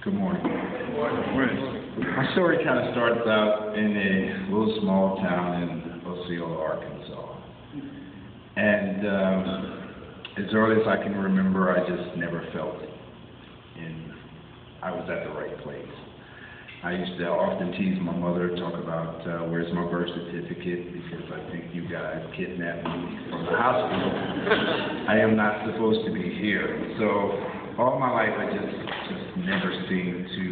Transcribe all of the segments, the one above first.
Good morning. My story kind of starts out in a little small town in Osceola, Arkansas. And as early as I can remember, I just never felt it. And I was at the right place. I used to often tease my mother, talk about where's my birth certificate, because I think you guys kidnapped me from the hospital. I am not supposed to be here. So all my life I just never seemed to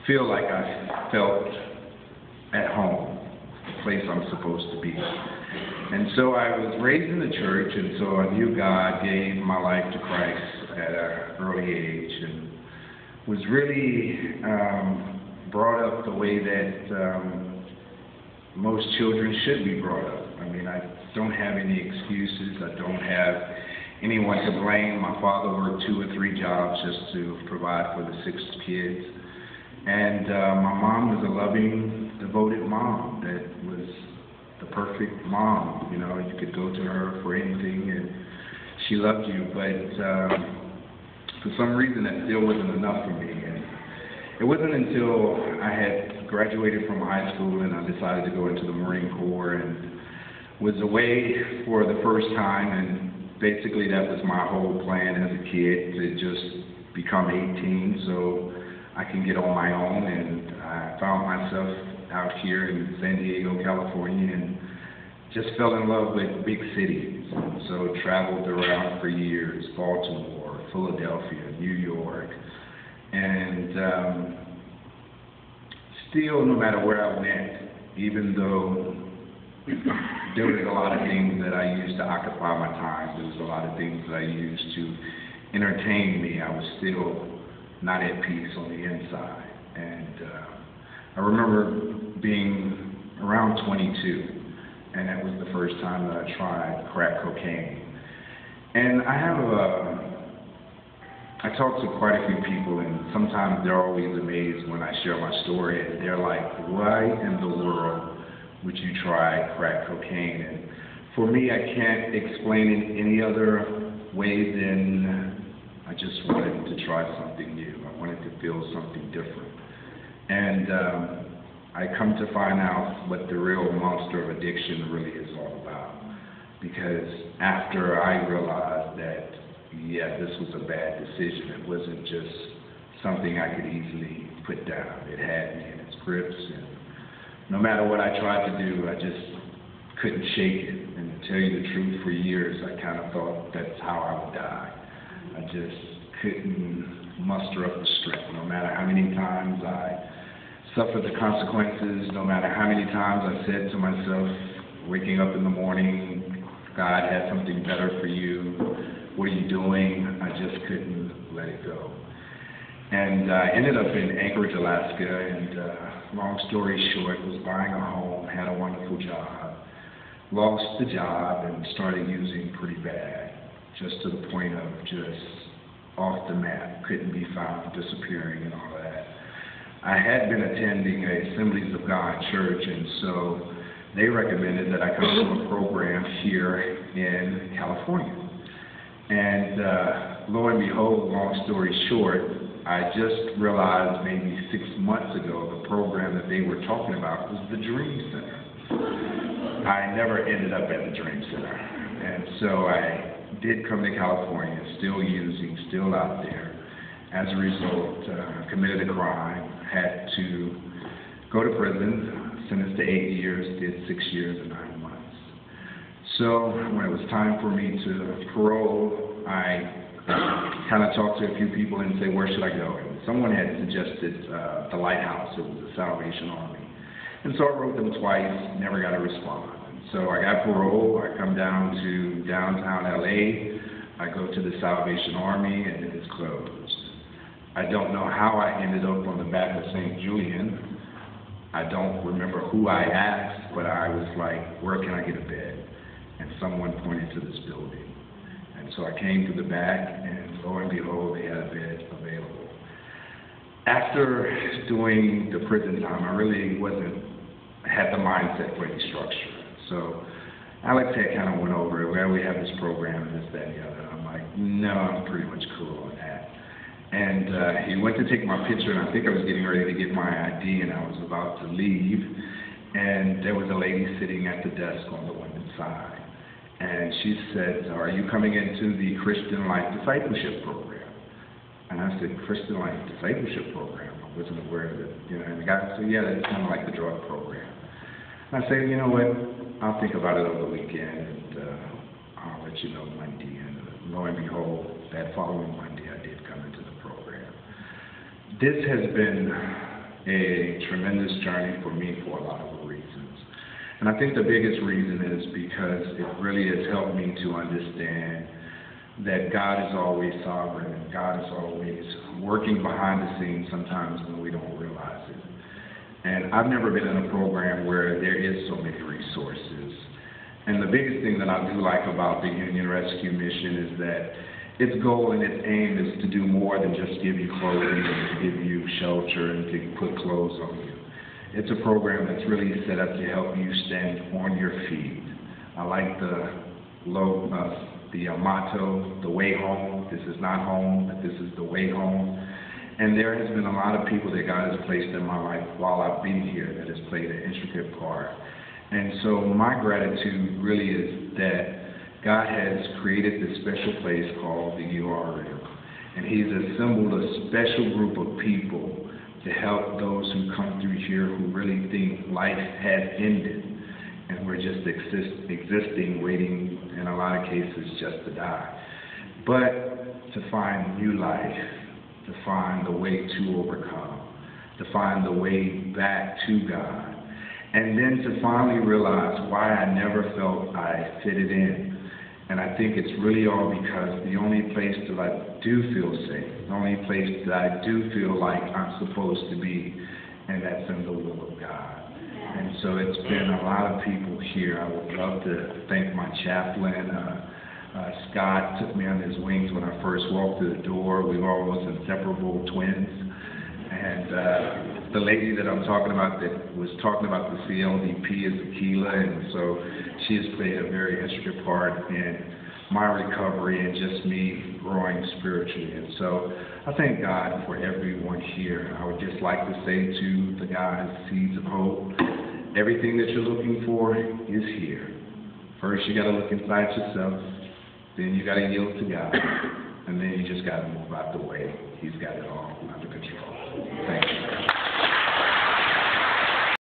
feel like I felt at home, the place I'm supposed to be. And so I was raised in the church, and so I knew God, gave my life to Christ at an early age, and was really brought up the way that most children should be brought up. I mean, I don't have any excuses. I don't have anyone to blame. My father worked 2 or 3 jobs just to provide for the 6 kids. And my mom was a loving, devoted mom that was the perfect mom. You know, you could go to her for anything and she loved you. But for some reason that still wasn't enough for me. And it wasn't until I had graduated from high school and I decided to go into the Marine Corps and was away for the first time, and basically that was my whole plan as a kid, to just become 18 so I can get on my own. And I found myself out here in San Diego, California, and just fell in love with big cities. And so traveled around for years, Baltimore, Philadelphia, New York, and still, no matter where I went, even though there was a lot of things that I used to occupy my time, there was a lot of things that I used to entertain me, I was still not at peace on the inside. And I remember being around 22, and that was the first time that I tried crack cocaine. And I talk to quite a few people, and sometimes they're always amazed when I share my story, and they're like, why in the world would you try crack cocaine? And for me, I can't explain it any other way than I just wanted to try something new. I wanted to feel something different. And I come to find out what the real monster of addiction really is all about. Because after I realized that, yeah, this was a bad decision, it wasn't just something I could easily put down. It had me in its grips, and no matter what I tried to do, I just couldn't shake it. And to tell you the truth, for years I kind of thought that's how I would die. I just couldn't muster up the strength. No matter how many times I suffered the consequences, no matter how many times I said to myself, waking up in the morning, God had something better for you, what are you doing? I just couldn't let it go. And I ended up in Anchorage, Alaska, and long story short, was buying a home, had a wonderful job, lost the job, and started using pretty bad, just to the point of just off the map, couldn't be found, disappearing and all that. I had been attending a Assemblies of God church, and so they recommended that I come to a program here in California. And lo and behold, long story short, I just realized maybe 6 months ago the program that they were talking about was the Dream Center. I never ended up at the Dream Center. And so I did come to California, still using, still out there. As a result, committed a crime, had to go to prison, sentenced to 8 years, did 6 years and 9 months. So when it was time for me to parole, I kind of talked to a few people and said, where should I go? And someone had suggested the Lighthouse. It was the Salvation Army. And so I wrote them twice, never got a response. And so I got parole. I come down to downtown LA. I go to the Salvation Army, and it is closed. I don't know how I ended up on the back of St. Julian. I don't remember who I asked, but I was like, where can I get a bed? And someone pointed to this building. And so I came to the back, and lo and behold, they had a bed available. After doing the prison time, I really had the mindset for any structure. So Alex had kind of went over it, where we have this program and this, that, and the other. I'm like, no, I'm pretty much cool on that. And he went to take my picture, and I think I was getting ready to get my ID, and I was about to leave. And there was a lady sitting at the desk on the women's side. And she said, "Are you coming into the Christian Life Discipleship Program?" And I said, "Christian Life Discipleship Program?" I wasn't aware of it. And the guy said, "Yeah, that's kind of like the drug program." And I said, "You know what? I'll think about it over the weekend, and I'll let you know Monday." And lo and behold, that following Monday, I did come into the program. This has been a tremendous journey for me for a lot of reasons. And I think the biggest reason is because it really has helped me to understand that God is always sovereign, and God is always working behind the scenes sometimes when we don't realize it. And I've never been in a program where there is so many resources. And the biggest thing that I do like about the Union Rescue Mission is that its goal and its aim is to do more than just give you clothing and to give you shelter and to put clothes on you. It's a program that's really set up to help you stand on your feet. I like the motto, "The way home." This is not home, but this is the way home. And there has been a lot of people that God has placed in my life while I've been here that has played an intricate part. And so my gratitude really is that God has created this special place called the URL. And He's assembled a special group of people to help those who come through here who really think life has ended. And we're just existing, waiting, in a lot of cases, just to die. But to find new life, to find the way to overcome, to find the way back to God, and then to finally realize why I never felt I fitted in. And I think it's really all because the only place that I do feel safe, the only place that I do feel like I'm supposed to be, and that's in the will of God. And so it's been a lot of people here. I would love to thank my chaplain. Scott took me under his wings when I first walked through the door. We were almost inseparable twins. And the lady that I'm talking about that was talking about the CLDP is Akila, and so she has played a very intricate part in my recovery and just me growing spiritually. And so I thank God for everyone here. I would just like to say to the guys, Seeds of Hope, everything that you're looking for is here. First, you got to look inside yourself. Then you got to yield to God. And then you just got to move out the way. He's got it all under control. Thank you.